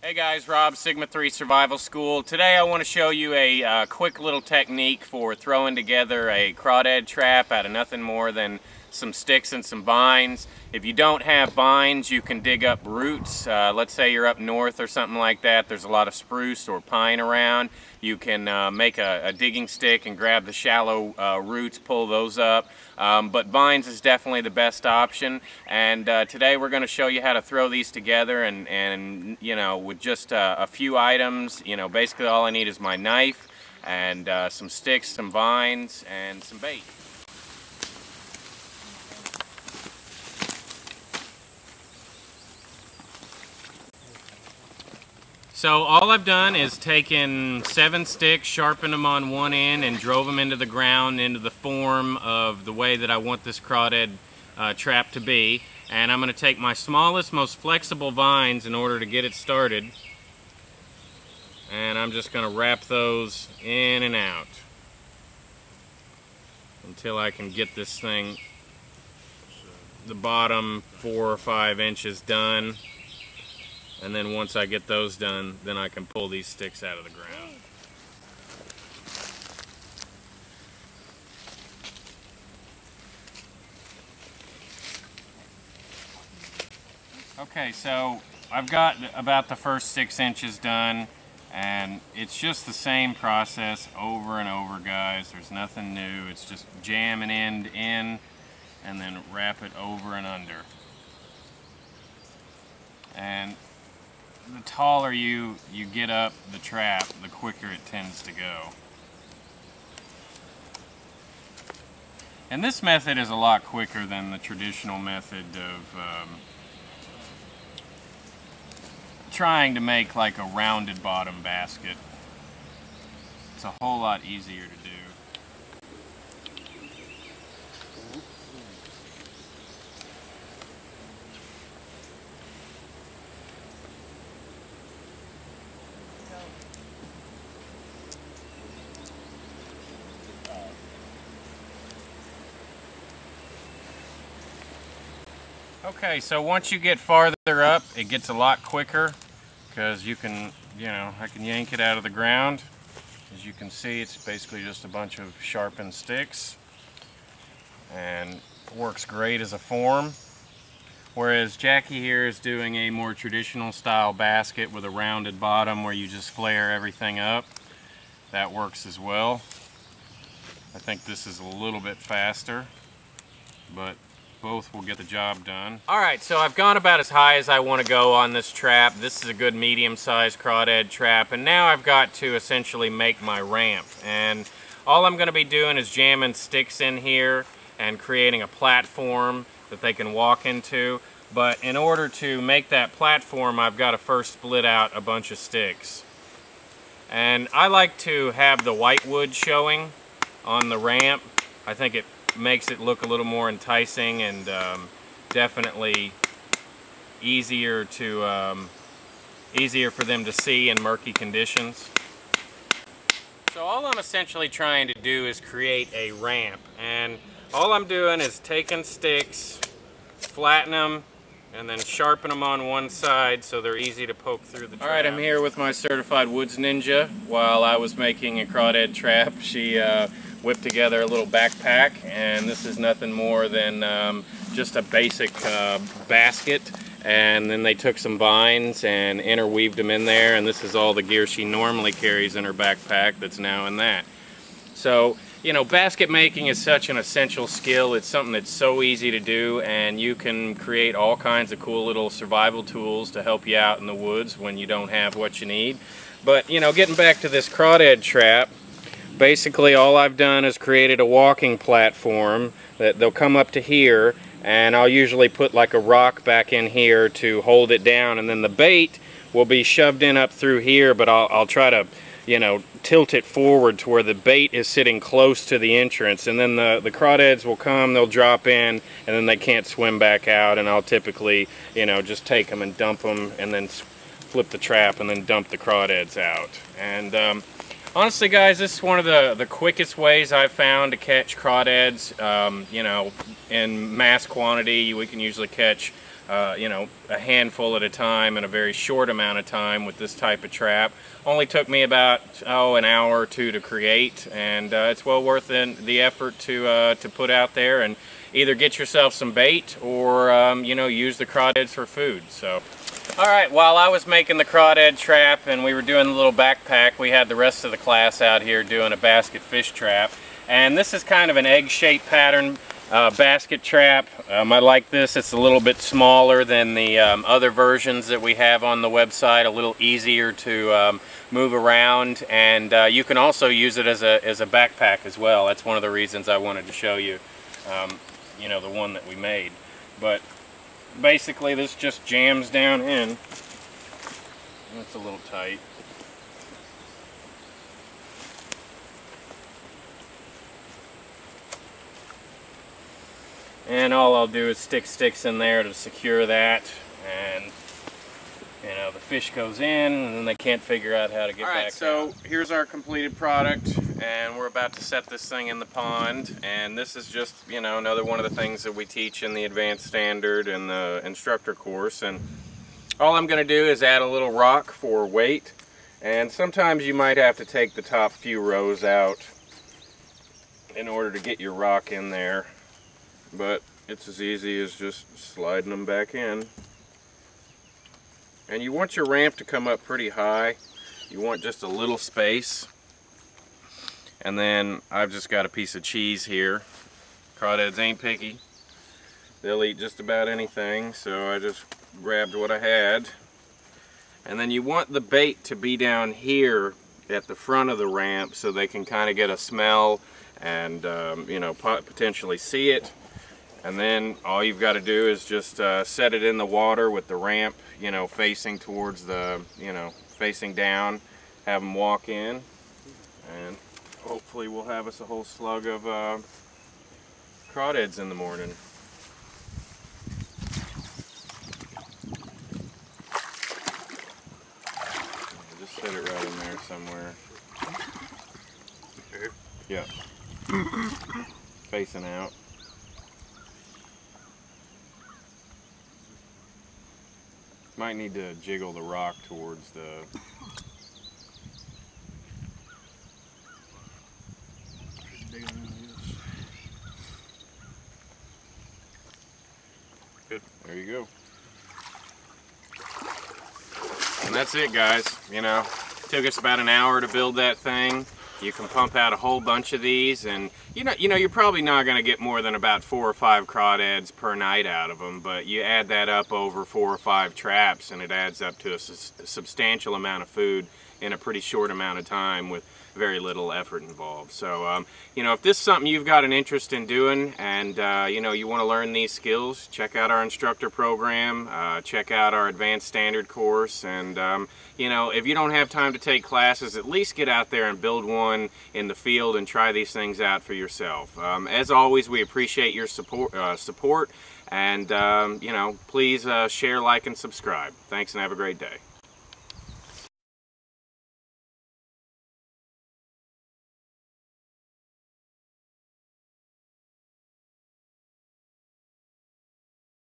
Hey guys, Rob, Sigma 3 Survival School. Today I want to show you a quick little technique for throwing together a crawdad trap out of nothing more than some sticks and some vines. If you don't have vines, you can dig up roots. Let's say you're up north or something like that. There's a lot of spruce or pine around. You can make a digging stick and grab the shallow roots, pull those up. But vines is definitely the best option. And today we're going to show you how to throw these together and you know, with just a few items. You know, basically all I need is my knife and some sticks, some vines, and some bait. So all I've done is taken 7 sticks, sharpened them on one end, and drove them into the ground into the form of the way that I want this crawdad trap to be. And I'm going to take my smallest, most flexible vines in order to get it started. And I'm just going to wrap those in and out until I can get this thing, the bottom 4 or 5 inches done. And then once I get those done, then I can pull these sticks out of the ground. Okay, so I've got about the first 6 inches done, and it's just the same process over and over, guys. There's nothing new. It's just jam an end in and then wrap it over and under. And the taller you get up the trap, the quicker it tends to go. And this method is a lot quicker than the traditional method of trying to make like a rounded bottom basket. It's a whole lot easier to do. Okay, so once you get farther up, it gets a lot quicker because you can, I can yank it out of the ground. As you can see, it's basically just a bunch of sharpened sticks and works great as a form. Whereas Jackie here is doing a more traditional style basket with a rounded bottom where you just flare everything up. That works as well. I think this is a little bit faster, but both will get the job done. Alright, so I've gone about as high as I want to go on this trap. This is a good medium-sized crawdad trap, and now I've got to essentially make my ramp. And all I'm going to be doing is jamming sticks in here and creating a platform that they can walk into. But in order to make that platform, I've got to first split out a bunch of sticks. And I like to have the whitewood showing on the ramp. I think it makes it look a little more enticing and definitely easier for them to see in murky conditions. So all I'm essentially trying to do is create a ramp, and all I'm doing is taking sticks, flatten them, and then sharpen them on one side so they're easy to poke through the trap. Alright, I'm here with my certified woods ninja. While I was making a crawdad trap, she whipped together a little backpack, and this is nothing more than just a basic basket. And then they took some vines and interweaved them in there, and this is all the gear she normally carries in her backpack that's now in that. So, basket making is such an essential skill. It's something that's so easy to do, and you can create all kinds of cool little survival tools to help you out in the woods when you don't have what you need. But, getting back to this crawdad trap, basically all I've done is created a walking platform that they'll come up to here, and I'll usually put like a rock back in here to hold it down, and then the bait will be shoved in up through here, but I'll try to tilt it forward to where the bait is sitting close to the entrance, and then the crawdads will come, they'll drop in, and then they can't swim back out, and I'll typically just take them and dump them and then flip the trap and then dump the crawdads out. And honestly, guys, this is one of the quickest ways I've found to catch crawdads. In mass quantity, we can usually catch you know, a handful at a time in a very short amount of time with this type of trap. Only took me about an hour or two to create, and it's well worth the effort to put out there and either get yourself some bait or you know, use the crawdads for food. So, all right, while I was making the crawdad trap and we were doing the little backpack, we had the rest of the class out here doing a basket fish trap, and this is kind of an egg-shaped pattern basket trap. I like this. It's a little bit smaller than the other versions that we have on the website, a little easier to move around, and you can also use it as a backpack as well. That's one of the reasons I wanted to show you, you know, the one that we made. But basically this just jams down in. That's a little tight. And all I'll do is stick sticks in there to secure that, and you know, the fish goes in and then they can't figure out how to get back out. So here's our completed product, and we're about to set this thing in the pond, and this is just, you know, another one of the things that we teach in the advanced standard and the instructor course. And all I'm going to do is add a little rock for weight, and sometimes you might have to take the top few rows out in order to get your rock in there. But it's as easy as just sliding them back in. And you want your ramp to come up pretty high. You want just a little space. And then I've just got a piece of cheese here. Crawdads ain't picky. They'll eat just about anything, so I just grabbed what I had. And then you want the bait to be down here at the front of the ramp so they can kind of get a smell and you know, potentially see it. And then all you've got to do is just set it in the water with the ramp, you know, facing towards the, you know, facing down. Have them walk in, and hopefully we'll have us a whole slug of crawdads in the morning. Just set it right in there somewhere. Yeah. Facing out. Might need to jiggle the rock towards the... Good. There you go. And that's it, guys. You know, took us about an hour to build that thing. You can pump out a whole bunch of these, and you know, you're probably not going to get more than about 4 or 5 crawdads per night out of them, but you add that up over 4 or 5 traps, and it adds up to a substantial amount of food in a pretty short amount of time with very little effort involved. So, you know, if this is something you've got an interest in doing, and you know, you want to learn these skills, check out our instructor program, check out our advanced standard course, and you know, if you don't have time to take classes, at least get out there and build one in the field and try these things out for yourself. As always, we appreciate your support, and you know, please share, like, and subscribe. Thanks, and have a great day.